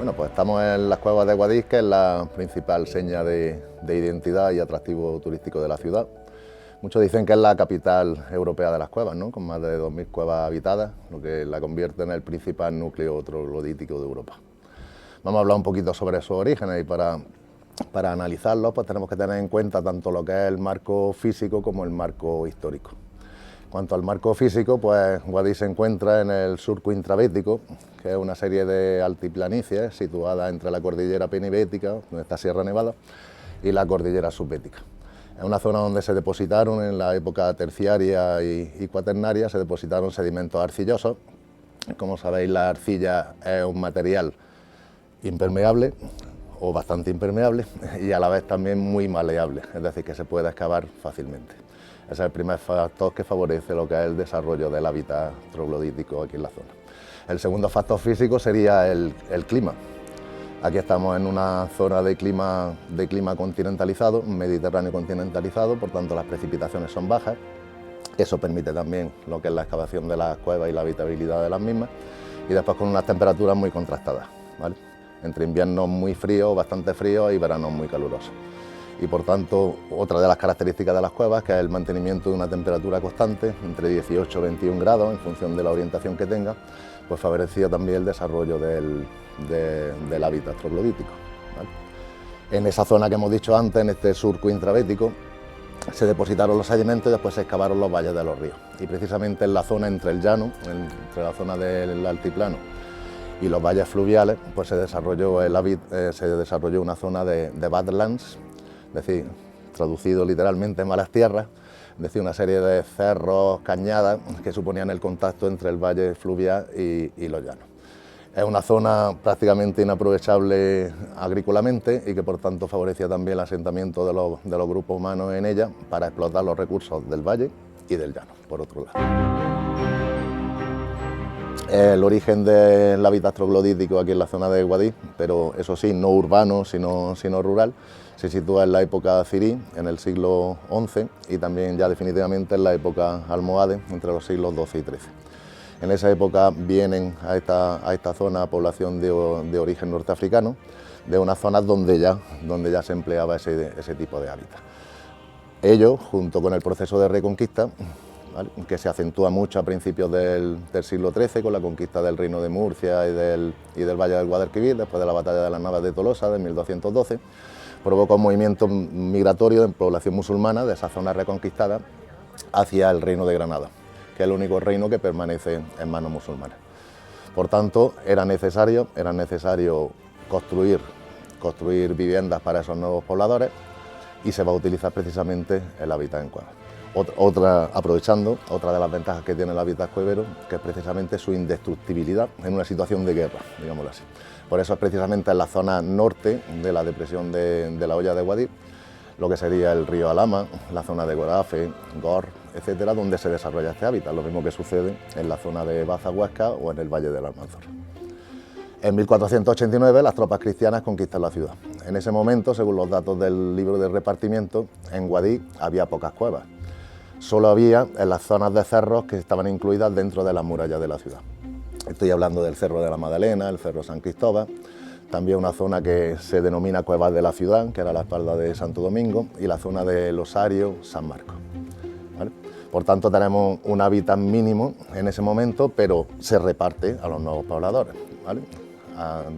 Bueno, pues estamos en las cuevas de Guadix, que es la principal seña de identidad y atractivo turístico de la ciudad. Muchos dicen que es la capital europea de las cuevas, ¿no? Con más de 2000 cuevas habitadas, lo que la convierte en el principal núcleo troglodítico de Europa. Vamos a hablar un poquito sobre sus orígenes y para analizarlos pues tenemos que tener en cuenta tanto lo que es el marco físico como el marco histórico. En cuanto al marco físico, pues Guadix se encuentra en el surco intrabético, que es una serie de altiplanicies situadas entre la cordillera penibética, donde está Sierra Nevada, y la cordillera subbética. Es una zona donde se depositaron en la época terciaria y cuaternaria, se depositaron sedimentos arcillosos. Como sabéis, la arcilla es un material impermeable o bastante impermeable y a la vez también muy maleable, es decir, que se puede excavar fácilmente. Ese es el primer factor que favorece lo que es el desarrollo del hábitat troglodítico aquí en la zona. El segundo factor físico sería el clima. Aquí estamos en una zona de clima continentalizado, un Mediterráneo continentalizado, por tanto las precipitaciones son bajas. Eso permite también lo que es la excavación de las cuevas y la habitabilidad de las mismas, y después con unas temperaturas muy contrastadas, ¿vale? Entre inviernos muy fríos, bastante fríos, y veranos muy calurosos. Y por tanto, otra de las características de las cuevas, que es el mantenimiento de una temperatura constante, entre 18 y 21 grados, en función de la orientación que tenga, pues favorecía también el desarrollo del hábitat troglodítico, ¿vale? En esa zona que hemos dicho antes, en este surco intrabético, se depositaron los sedimentos y después se excavaron los valles de los ríos. Y precisamente en la zona entre el llano, entre la zona del altiplano y los valles fluviales, pues se desarrolló una zona de badlands, es decir, traducido literalmente malas tierras, es decir, una serie de cerros, cañadas que suponían el contacto entre el valle fluvial y los llanos. Es una zona prácticamente inaprovechable agrícolamente y que por tanto favorecía también el asentamiento de los grupos humanos en ella para explotar los recursos del valle y del llano, por otro lado. El origen del hábitat troglodítico aquí en la zona de Guadix, pero eso sí, no urbano, sino rural, se sitúa en la época cirí, en el siglo XI, y también ya definitivamente en la época almohade, entre los siglos XII y XIII. En esa época vienen a esta zona población de origen norteafricano, de unas zonas donde ya se empleaba ese tipo de hábitat. Ello, junto con el proceso de reconquista, ¿vale?, que se acentúa mucho a principios del siglo XIII con la conquista del Reino de Murcia y del Valle del Guadalquivir, después de la batalla de las Navas de Tolosa de 1212, provoca un movimiento migratorio de población musulmana de esa zona reconquistada hacia el Reino de Granada, que es el único reino que permanece en manos musulmanas. Por tanto, era necesario construir viviendas para esos nuevos pobladores, y se va a utilizar precisamente el hábitat en cuevas. Aprovechando otra de las ventajas que tiene el hábitat cuevero, que es precisamente su indestructibilidad en una situación de guerra, digámoslo así. Por eso es precisamente en la zona norte de la depresión de la Hoya de Guadix, lo que sería el río Alhama, la zona de Gorafe, Gor, etcétera, donde se desarrolla este hábitat, lo mismo que sucede en la zona de Baza, Huesca o en el Valle del Almanzora. En 1489 las tropas cristianas conquistan la ciudad. En ese momento, según los datos del libro de repartimiento, en Guadix había pocas cuevas. Solo había en las zonas de cerros que estaban incluidas dentro de las murallas de la ciudad. Estoy hablando del Cerro de la Madalena, el Cerro San Cristóbal, también una zona que se denomina Cuevas de la Ciudad, que era la espalda de Santo Domingo, y la zona del Osario, San Marcos, ¿vale? Por tanto, tenemos un hábitat mínimo en ese momento, pero se reparte a los nuevos pobladores, ¿vale?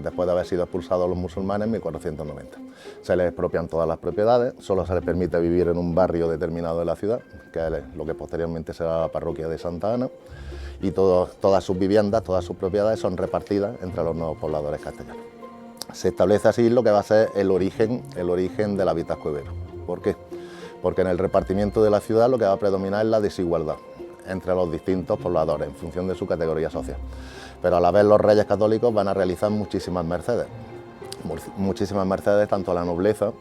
Después de haber sido expulsados los musulmanes en 1490. Se les expropian todas las propiedades, solo se les permite vivir en un barrio determinado de la ciudad, que es lo que posteriormente será la parroquia de Santa Ana, y todas sus viviendas, todas sus propiedades son repartidas entre los nuevos pobladores castellanos. Se establece así lo que va a ser el origen del hábitat cuevero. ¿Por qué? Porque en el repartimiento de la ciudad lo que va a predominar es la desigualdad entre los distintos pobladores en función de su categoría social. Pero a la vez los reyes católicos van a realizar muchísimas mercedes tanto a la nobleza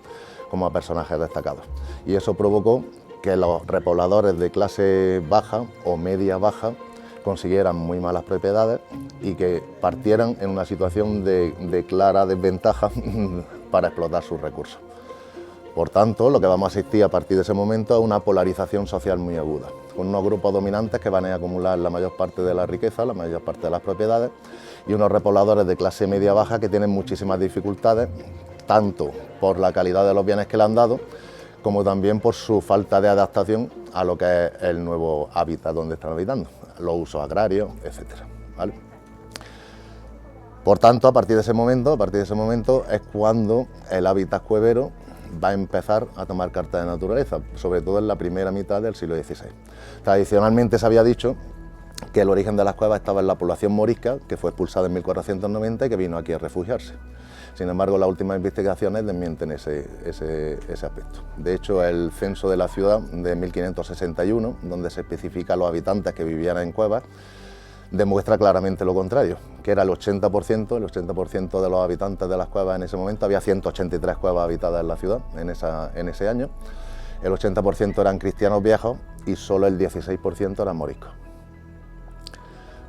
como a personajes destacados. Y eso provocó que los repobladores de clase baja o media baja consiguieran muy malas propiedades y que partieran en una situación de clara desventaja para explotar sus recursos. Por tanto, lo que vamos a asistir a partir de ese momento es una polarización social muy aguda. con unos grupos dominantes que van a acumular la mayor parte de la riqueza, la mayor parte de las propiedades, y unos repobladores de clase media-baja que tienen muchísimas dificultades, tanto por la calidad de los bienes que le han dado, como también por su falta de adaptación a lo que es el nuevo hábitat donde están habitando, los usos agrarios, etcétera, ¿vale? Por tanto, a partir de ese momento es cuando el hábitat cuevero va a empezar a tomar carta de naturaleza, sobre todo en la primera mitad del siglo XVI. Tradicionalmente se había dicho que el origen de las cuevas estaba en la población morisca, que fue expulsada en 1490 y que vino aquí a refugiarse. Sin embargo, las últimas investigaciones desmienten ese aspecto. De hecho, el censo de la ciudad de 1561, donde se especifica los habitantes que vivían en cuevas, demuestra claramente lo contrario, que era el 80% de los habitantes de las cuevas en ese momento. Había 183 cuevas habitadas en la ciudad en ese año. El 80% eran cristianos viejos y solo el 16% eran moriscos.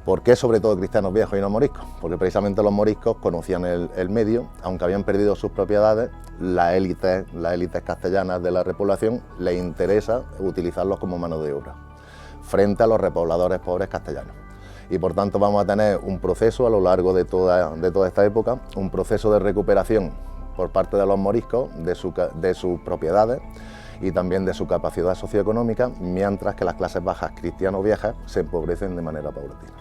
¿Por qué sobre todo cristianos viejos y no moriscos? Porque precisamente los moriscos conocían el medio, aunque habían perdido sus propiedades, las élites castellanas de la repoblación les interesa utilizarlos como mano de obra, frente a los repobladores pobres castellanos. Y por tanto vamos a tener un proceso a lo largo de toda esta época, un proceso de recuperación por parte de los moriscos de sus propiedades y también de su capacidad socioeconómica, mientras que las clases bajas cristianos viejas se empobrecen de manera paulatina.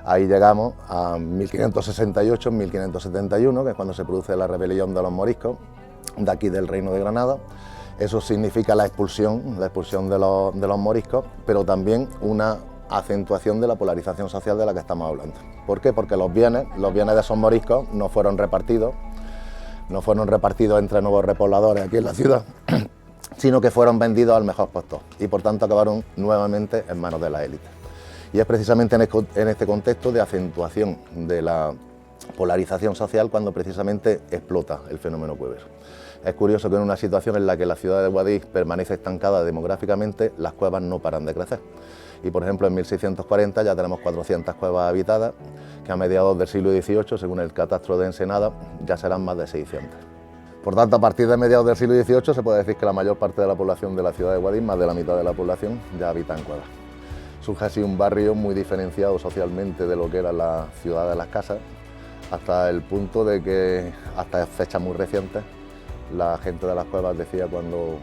Ahí llegamos a 1568, 1571, que es cuando se produce la rebelión de los moriscos, de aquí del Reino de Granada. Eso significa la expulsión de los moriscos, pero también una acentuación de la polarización social de la que estamos hablando. ¿Por qué? Porque los bienes de esos moriscos no fueron repartidos entre nuevos repobladores aquí en la ciudad, sino que fueron vendidos al mejor postor y por tanto acabaron nuevamente en manos de la élite. Y es precisamente en este contexto de acentuación de la polarización social cuando precisamente explota el fenómeno cuevero. Es curioso que en una situación en la que la ciudad de Guadix permanece estancada demográficamente, las cuevas no paran de crecer. Y por ejemplo en 1640 ya tenemos 400 cuevas habitadas, que a mediados del siglo XVIII, según el catastro de Ensenada, ya serán más de 600. Por tanto, a partir de mediados del siglo XVIII se puede decir que la mayor parte de la población de la ciudad de Guadix, más de la mitad de la población, ya habita en cuevas. Surge así un barrio muy diferenciado socialmente de lo que era la ciudad de las casas, hasta el punto de que, hasta fechas muy recientes, la gente de las cuevas decía cuando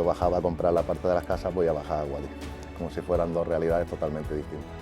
bajaba a comprar la parte de las casas, voy a bajar a Guadix, como si fueran dos realidades totalmente distintas.